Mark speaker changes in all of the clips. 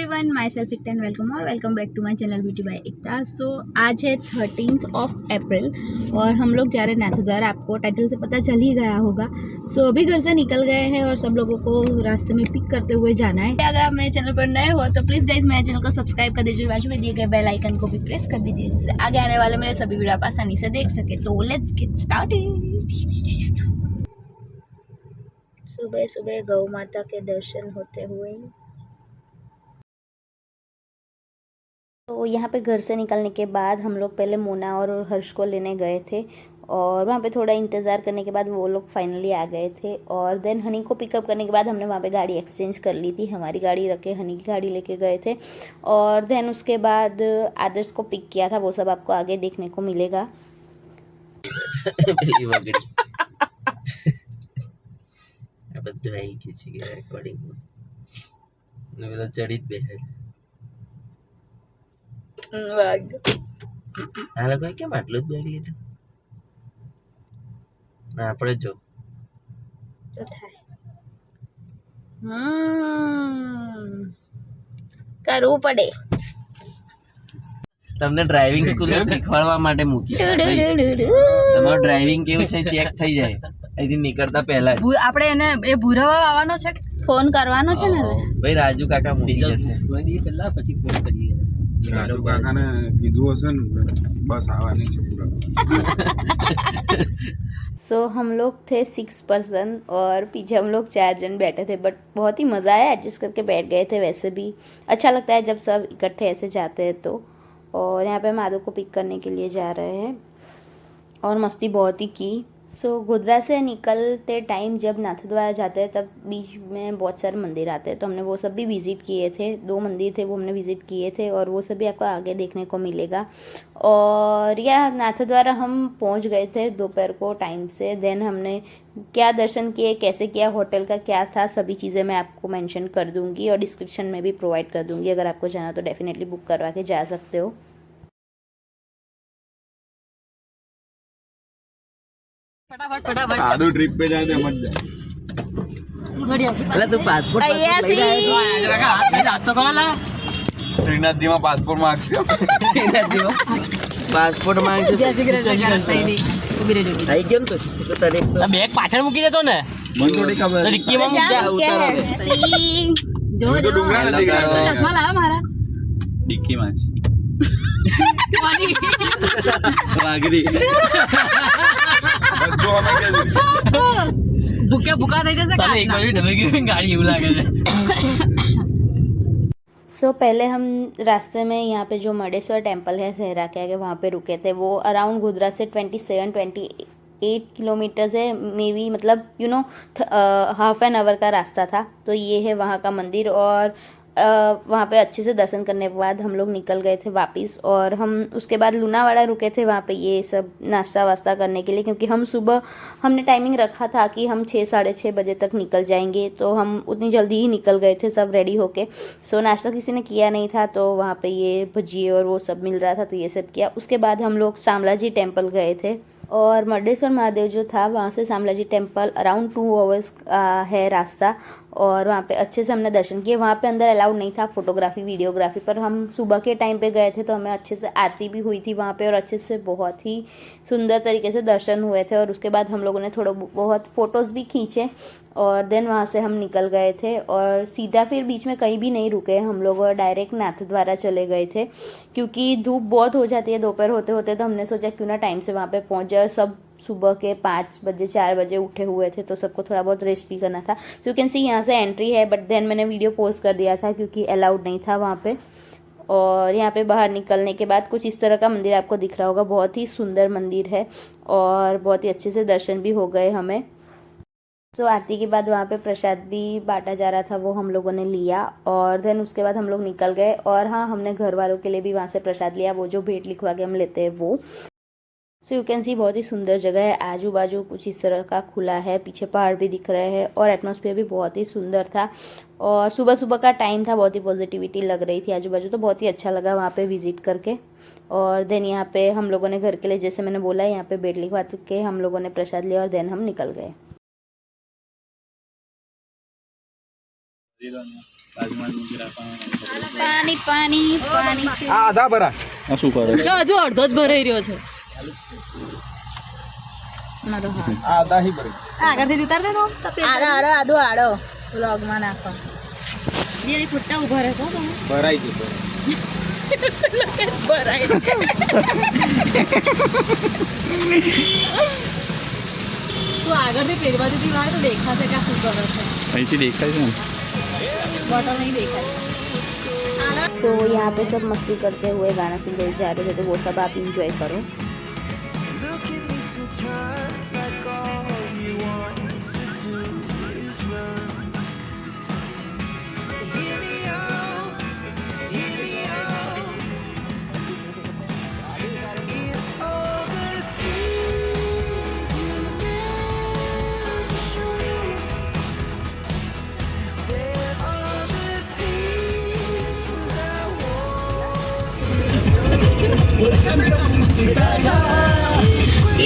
Speaker 1: Everyone, myself Ekta and welcome और welcome back to my channel beauty by Ekta. तो आज है 13 अप्रैल और हम लोग जा रहे हैं नाथद्वार। आपको टाइटल से पता चल ही गया होगा। सो अभी घर से निकल गए हैं और सब लोगों को रास्ते में पिक करते हुए जाना है। अगर आप मेरे चैनल पर नए हो तो प्लीज़ गाइस मेरे चैनल को सब्सक्राइब कर दीजिए, बाजू में दिए गए बेल आइकन को भी प्रेस कर दीजिए जिससे आगे आने वाले मेरे सभी वीडियो आप आसानी से देख सके। तो लेट्स गेट स्टार्टेड। सुबह सुबह गौ माता के दर्शन होते हुए तो यहाँ पे घर से निकलने के बाद हम लोग पहले मोना और हर्ष को लेने गए थे और वहाँ पे थोड़ा इंतज़ार करने के बाद वो लोग फाइनली आ गए थे। और देन हनी को पिकअप करने के बाद हमने वहाँ पे गाड़ी एक्सचेंज कर ली थी, हमारी गाड़ी रख के हनी की गाड़ी लेके गए थे। और देन उसके बाद आदर्श को पिक किया था, वो सब आपको आगे देखने को मिलेगा।
Speaker 2: આ લોકોએ કેમ આટલું જ બેગ લીધું? ના આપણે જો
Speaker 1: તો થાય કરવું પડે।
Speaker 2: તમને ડ્રાઇવિંગ સ્કૂલમાં શીખવાડવા માટે મૂક્યા તમારું ડ્રાઇવિંગ કેવું છે ચેક થઈ જાય અહીંથી નીકળતા પહેલા જ
Speaker 1: આપણે એને એ ભૂરાવા આવવાનો છે, ફોન કરવાનો છે ને
Speaker 2: ભાઈ રાજુ કાકા મૂકી જશે
Speaker 3: પહેલા પછી ફોન કરીએ।
Speaker 4: રાજુ કાકાને કીધું હશે ને બસ આવવાની છે પૂરા।
Speaker 1: सो हम लोग थे 6 पर्सन और पीछे हम लोग 4 जन बैठे थे, बट बहुत ही मज़ा आया, एडजस्ट करके बैठ गए थे। वैसे भी अच्छा लगता है जब सब इकट्ठे ऐसे जाते हैं तो। और यहाँ पे माधव को पिक करने के लिए जा रहे हैं और मस्ती बहुत ही की। सो गोधरा से निकलते टाइम जब नाथद्वार जाते हैं तब बीच में बहुत सारे मंदिर आते हैं, तो हमने वो सब भी विज़िट किए थे। 2 मंदिर थे वो हमने विज़िट किए थे और वो सब भी आपको आगे देखने को मिलेगा। और यह नाथद्वार हम पहुंच गए थे दोपहर को टाइम से। देन हमने क्या दर्शन किए, कैसे किया, होटल का क्या था, सभी चीज़ें मैं आपको मेंशन कर दूंगी और डिस्क्रिप्शन में भी प्रोवाइड कर दूंगी। अगर आपको जाना तो डेफिनेटली बुक करवा के जा सकते हो।
Speaker 4: फटाफट आदू ट्रिप पे जाए मत जा।
Speaker 2: એટલે તું પાસપોર્ટ લઈ
Speaker 3: હાથ તો કોલા
Speaker 4: શ્રીનાથજી માં પાસપોર્ટ માંગશે
Speaker 2: પાસપોર્ટ માંગશે
Speaker 3: ઉભી રહેજો
Speaker 2: આવી ગયો ને તો તને
Speaker 3: બેગ પાછળ મૂકી દેતો ને
Speaker 4: મને થોડી ખબર
Speaker 3: તો ડિક્કીમાં મૂક જા
Speaker 2: ઉતારો દે
Speaker 1: જો
Speaker 4: તો ડુંગરા નથી ગયા
Speaker 1: ચશ્મા લાવો મારા
Speaker 4: ડિક્કી માં છે
Speaker 2: વાગરી
Speaker 4: બસ જો અમે કે
Speaker 3: ભૂકા થઈ જશે સાલે એક વાળી ડબે ગઈ ગાડી એવું લાગે છે।
Speaker 1: सो पहले हम रास्ते में यहाँ पे जो मडेश्वर टेम्पल है सहरा के आगे, वहाँ पे रुके थे। वो अराउंड गोधरा से 27-28 किलोमीटर्स है मे बी, मतलब you know half an hour का रास्ता था। तो ये है वहाँ का मंदिर और वहाँ पे अच्छे से दर्शन करने के बाद हम लोग निकल गए थे वापस। और हम उसके बाद लूनावाड़ा रुके थे वहाँ पे ये सब नाश्ता वास्ता करने के लिए, क्योंकि हम सुबह हमने टाइमिंग रखा था कि हम 6-6:30 बजे तक निकल जाएंगे, तो हम उतनी जल्दी ही निकल गए थे सब रेडी होके। सो नाश्ता किसी ने किया नहीं था तो वहाँ पे ये भजिए और वो सब मिल रहा था, तो ये सब किया। उसके बाद हम लोग शामलाजी टेम्पल गए थे और मर्डेश्वर महादेव जो था वहाँ से शामलाजी टेम्पल अराउंड 2 आवर्स है रास्ता। और वहाँ पे अच्छे से हमने दर्शन किए। वहाँ पे अंदर अलाउड नहीं था फोटोग्राफी वीडियोग्राफी, पर हम सुबह के टाइम पे गए थे तो हमें अच्छे से आरती भी हुई थी वहाँ पे और अच्छे से बहुत ही सुंदर तरीके से दर्शन हुए थे। और उसके बाद हम लोगों ने थोड़ा बहुत फ़ोटोज़ भी खींचे और देन वहाँ से हम निकल गए थे और सीधा फिर बीच में कहीं भी नहीं रुके हम लोग और डायरेक्ट नाथद्वारा चले गए थे, क्योंकि धूप बहुत हो जाती है दोपहर होते होते। तो हमने सोचा क्यों ना टाइम से वहाँ पे पहुँच जाए। सब सुबह के 5 बजे 4 बजे उठे हुए थे तो सबको थोड़ा बहुत रेस्ट भी करना था। सो यू कैन सी यहाँ से एंट्री है, बट देन मैंने वीडियो पोस्ट कर दिया था क्योंकि अलाउड नहीं था वहाँ पे। और यहाँ पे बाहर निकलने के बाद कुछ इस तरह का मंदिर आपको दिख रहा होगा, बहुत ही सुंदर मंदिर है और बहुत ही अच्छे से दर्शन भी हो गए हमें। सो आरती के बाद वहाँ पे प्रसाद भी बांटा जा रहा था, वो हम लोगों ने लिया और देन उसके बाद हम लोग निकल गए। और हाँ, हमने घर वालों के लिए भी वहाँ से प्रसाद लिया, वो जो भेंट लिखवा के हम लेते हैं वो। सो यू कैन सी बहुत ही सुंदर जगह है, आजू बाजू कुछ इस तरह का खुला है, पीछे पहाड़ भी दिख रहे हैं और एटमॉस्फेयर भी बहुत ही सुंदर था। और सुबह सुबह का टाइम था, बहुत ही पॉजिटिविटी लग रही थी आजू बाजू, तो बहुत ही अच्छा लगा वहाँ पे विजिट करके। और देन यहाँ पे हम लोगों ने घर के लिए, जैसे मैंने बोला, यहाँ पे बेड लिखवा के हम लोगों ने प्रसाद लिया और देन हम निकल गए। પાણી પાણી પાણી
Speaker 4: આ આધા ભરા
Speaker 3: શું કરે
Speaker 5: જો હજુ અડધો જ ભરાઈ રહ્યો છે
Speaker 1: મારો હા
Speaker 4: આ આધા હી ભરે
Speaker 5: આગળથી ઉતાર દે
Speaker 1: આડો આડો આડો આડો વ્લોગમાં નાખો
Speaker 5: બે ખુટ્ટા ઉભા રહે તો
Speaker 4: ભરાઈ છે
Speaker 5: ભરાય છે તું આગળથી પેલી બાજુથી વાળ તો દેખાશે કે આ શું કરે છે
Speaker 3: અહીંથી દેખાય છે ને
Speaker 5: બોટલ નહીં દેખાય
Speaker 1: सो यहाँ पे सब मस्ती करते हुए गाना सुनते हुए जा रहे थे तो वो सब आप इंजॉय करो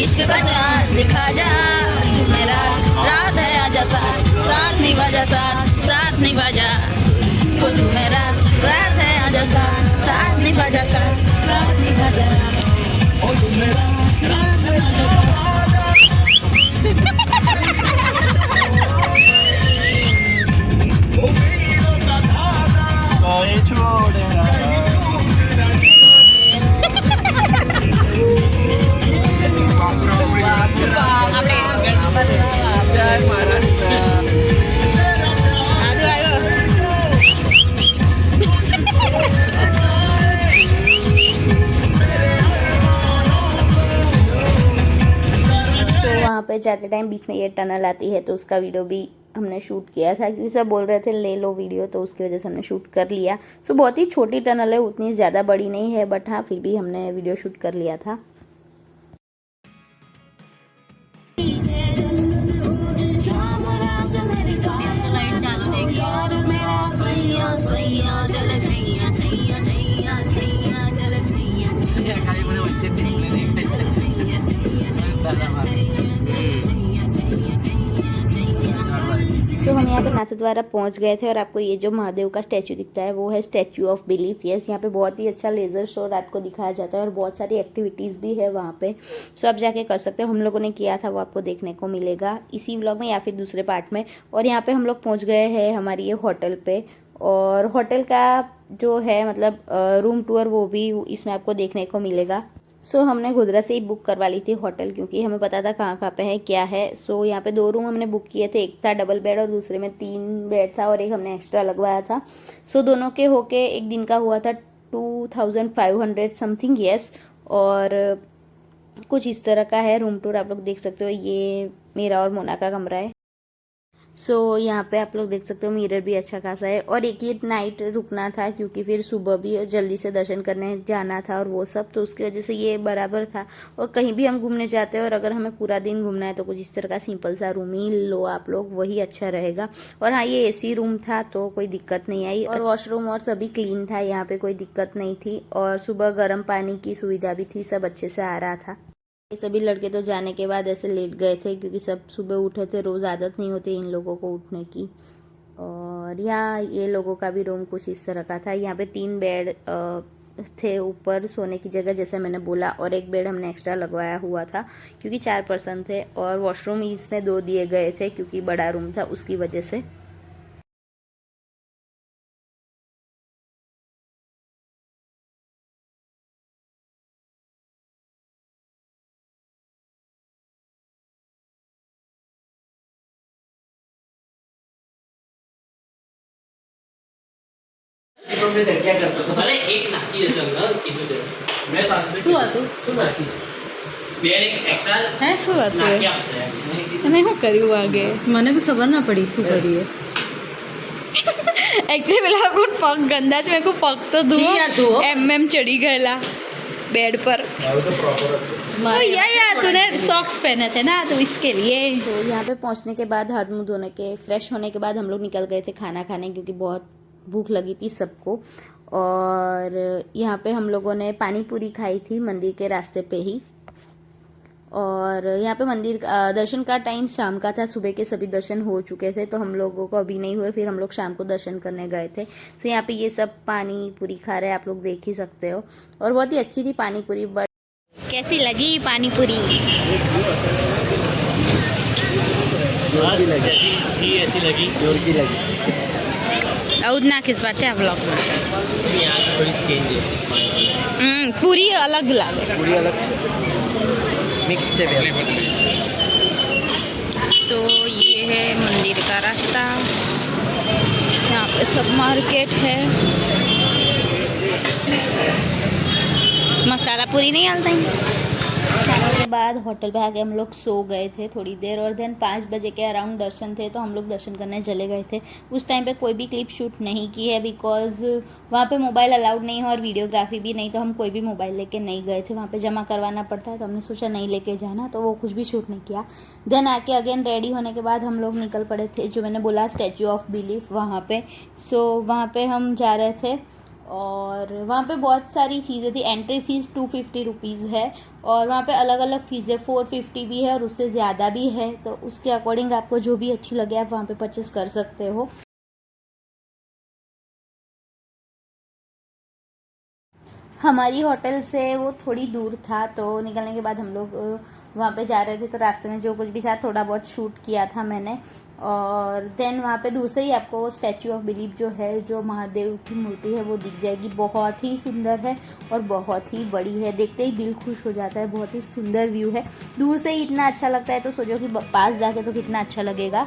Speaker 1: इश्क बजा दिखा जा मेरा रात है आजा साथ निभा जा साथ निभा जा तू मेरा रात है आजा साथ निभा जा साथ निभा जा वहाँ पे जाते टाइम बीच में ये टनल आती है तो उसका वीडियो भी हमने शूट किया था क्योंकि सब बोल रहे थे ले लो वीडियो तो उसकी वजह से हमने शूट कर लिया। सो बहुत ही छोटी टनल है, उतनी ज़्यादा बड़ी नहीं है बट हाँ फिर भी हमने वीडियो शूट कर लिया था। तो हम यहाँ पे नाथद्वारा पहुँच गए थे और आपको ये जो महादेव का स्टैचू दिखता है वो है स्टैचू ऑफ बिलीफ। यस, यहाँ पे बहुत ही अच्छा लेज़र शो रात को दिखाया जाता है और बहुत सारी एक्टिविटीज़ भी है वहाँ पे, सो आप जाके कर सकते हो। हम लोगों ने किया था वो आपको देखने को मिलेगा इसी व्लॉग में या फिर दूसरे पार्ट में। और यहाँ पे हम लोग पहुँच गए हैं हमारी ये होटल पे और होटल का जो है मतलब रूम टूर वो भी इसमें आपको देखने को मिलेगा। सो हमने गोधरा से ही बुक करवा ली थी होटल क्योंकि हमें पता था कहाँ पे है क्या है। सो यहाँ पे 2 रूम हमने बुक किए थे, एक था डबल बेड और दूसरे में 3 बेड था और एक हमने एक्स्ट्रा लगवाया था। सो दोनों के होके एक दिन का हुआ था 2500 समथिंग। यस, और कुछ इस तरह का है रूम टूर, आप लोग देख सकते हो। ये मेरा और मोना का कमरा है। सो यहाँ पे आप लोग देख सकते हो मिरर भी अच्छा खासा है और एक ही नाइट रुकना था क्योंकि फिर सुबह भी जल्दी से दर्शन करने जाना था और वो सब, तो उसकी वजह से ये बराबर था। और कहीं भी हम घूमने जाते हैं और अगर हमें पूरा दिन घूमना है तो कुछ इस तरह का सिंपल सा रूम ही लो आप लोग, वही अच्छा रहेगा। और हाँ, ये एसी रूम था तो कोई दिक्कत नहीं आई और वॉशरूम और सभी क्लीन था, यहाँ पे कोई दिक्कत नहीं थी। और सुबह गर्म पानी की सुविधा भी थी, सब अच्छे से आ रहा था। ये सभी लड़के तो जाने के बाद ऐसे लेट गए थे क्योंकि सब सुबह उठे थे, रोज़ आदत नहीं होती इन लोगों को उठने की। और यहाँ ये लोगों का भी रूम कुछ इस तरह का था। यहाँ पे 3 बेड थे ऊपर सोने की जगह जैसे मैंने बोला, और एक बेड हमने एक्स्ट्रा लगवाया हुआ था क्योंकि 4 पर्सन थे। और वॉशरूम इसमें 2 दिए गए थे क्योंकि बड़ा रूम था उसकी वजह से।
Speaker 3: અરે એક નાખી દેશે અંદર કીધું છે મેં સાથે
Speaker 5: શું હતું
Speaker 3: શું નાખી છે બે એક એક્સ્ટ્રા
Speaker 5: હે શું હતું
Speaker 3: નાખી આપશે
Speaker 5: તમે શું કર્યું આગે મને બી ખબર ના પડી શું કર્યું
Speaker 1: एक्चुअली मेरा कुछ पग गंदा मेरे को पग तो
Speaker 5: છી યાર ધો
Speaker 1: एम चढ़ी गया बेड पर। तो यार तूने सॉक्स पहने थे ना तो इसके लिए। तो यहाँ पे पहुँचने के बाद हाथ मुंह धोने के फ्रेश होने के बाद हम लोग निकल गए थे खाना खाने क्योंकि बहुत भूख लगी थी सबको। और यहाँ पे हम लोगों ने पानी पूरी खाई थी मंदिर के रास्ते पे ही। और यहाँ पे मंदिर दर्शन का टाइम शाम का था, सुबह के सभी दर्शन हो चुके थे, तो हम लोगों को अभी नहीं हुए, फिर हम लोग शाम को दर्शन करने गए थे। तो यहाँ पे ये सब पानी पूरी खा रहे हैं, आप लोग देख ही सकते हो, और बहुत ही अच्छी थी पानी पूरी। बट कैसी लगी पानी पूरी?
Speaker 2: जोर की लगी,
Speaker 3: ऐसी लगी
Speaker 2: जोर की लगी।
Speaker 1: और ना किस बात है व्लॉग में
Speaker 3: यहाँ की थोड़ी चेंज है
Speaker 1: पूरी अलग लागे।
Speaker 2: पूरी अलग છે, મિક્સ છે બે।
Speaker 1: सो ये है मंदिर का रास्ता, यहाँ पे सब मार्केट है। मसाला पूरी नहीं डालते हैं। खाने के बाद होटल पे आके हम लोग सो गए थे थोड़ी देर, और देन 5 बजे के अराउंड दर्शन थे, तो हम लोग दर्शन करने चले गए थे। उस टाइम पे कोई भी क्लिप शूट नहीं की है, बिकॉज वहाँ पे मोबाइल अलाउड नहीं है और वीडियोग्राफी भी नहीं, तो हम कोई भी मोबाइल लेके नहीं गए थे। वहाँ पे जमा करवाना पड़ता है, तो हमने सोचा नहीं लेके जाना, तो वो कुछ भी शूट नहीं किया। देन आके अगेन रेडी होने के बाद हम लोग निकल पड़े थे, जो मैंने बोला स्टैचू ऑफ बिलीफ वहाँ पे। सो वहाँ पे हम जा रहे थे, और वहाँ पे बहुत सारी चीज़ें थी। एंट्री फ़ीस 250 रुपीज़ है, और वहाँ पे अलग अलग फ़ीस है, 450 भी है और उससे ज़्यादा भी है, तो उसके अकॉर्डिंग आपको जो भी अच्छी लगे आप वहाँ पे परचेस कर सकते हो। हमारी होटल से वो थोड़ी दूर था, तो निकलने के बाद हम लोग वहाँ पे जा रहे थे, तो रास्ते में जो कुछ भी था थोड़ा बहुत शूट किया था मैंने। और देन वहाँ पे दूर से ही आपको स्टैचू ऑफ बिलीफ जो है, जो महादेव की मूर्ति है, वो दिख जाएगी। बहुत ही सुंदर है और बहुत ही बड़ी है, देखते ही दिल खुश हो जाता है। बहुत ही सुंदर व्यू है, दूर से ही इतना अच्छा लगता है, तो सोचो कि पास जाके तो कितना अच्छा लगेगा।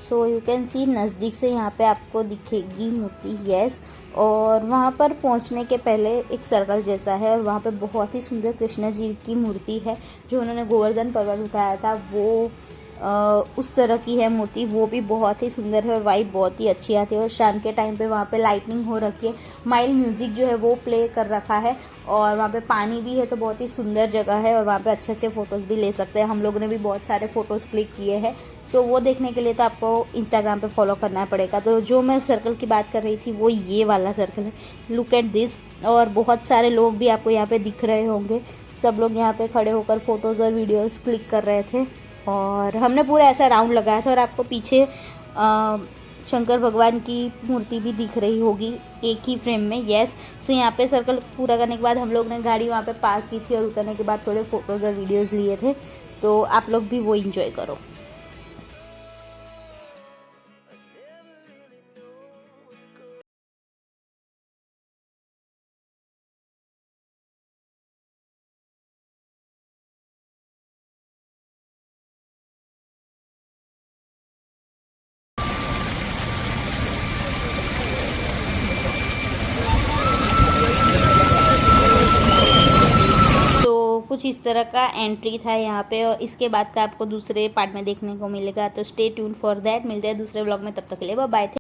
Speaker 1: सो यू कैन सी, नज़दीक से यहाँ पे आपको दिखेगी मूर्ति, यस। और वहाँ पर पहुँचने के पहले एक सर्कल जैसा है, और वहाँ पे बहुत ही सुंदर कृष्ण जी की मूर्ति है, जो उन्होंने गोवर्धन पर्वत उठाया था, वो उस तरह की है मूर्ति। वो भी बहुत ही सुंदर है और वाइब बहुत ही अच्छी आती है। और शाम के टाइम पे वहाँ पे लाइटनिंग हो रखी है, माइल्ड म्यूज़िक जो है वो प्ले कर रखा है, और वहाँ पे पानी भी है, तो बहुत ही सुंदर जगह है। और वहाँ पे अच्छे अच्छे फ़ोटोज़ भी ले सकते हैं, हम लोगों ने भी बहुत सारे फ़ोटोज़ क्लिक किए हैं। सो वो देखने के लिए तो आपको इंस्टाग्राम पे फॉलो करना पड़ेगा। तो जो मैं सर्कल की बात कर रही थी वो ये वाला सर्कल है, लुक एट दिस। और बहुत सारे लोग भी आपको यहाँ पे दिख रहे होंगे, सब लोग यहाँ पे खड़े होकर फ़ोटोज़ और वीडियोज़ क्लिक कर रहे थे। और हमने पूरा ऐसा राउंड लगाया था, और आपको पीछे शंकर भगवान की मूर्ति भी दिख रही होगी एक ही फ्रेम में, यस। सो यहाँ पे सर्कल पूरा करने के बाद हम लोग ने गाड़ी वहाँ पे पार्क की थी, और उतरने के बाद थोड़े फ़ोटोज़ और वीडियोज़ लिए थे, तो आप लोग भी वो इंजॉय करो। कुछ इस तरह का एंट्री था यहाँ पे, और इसके बाद का आपको दूसरे पार्ट में देखने को मिलेगा, तो स्टे ट्यून फॉर दैट। मिलते हैं दूसरे व्लॉग में, तब तक के लिए बाय बाय।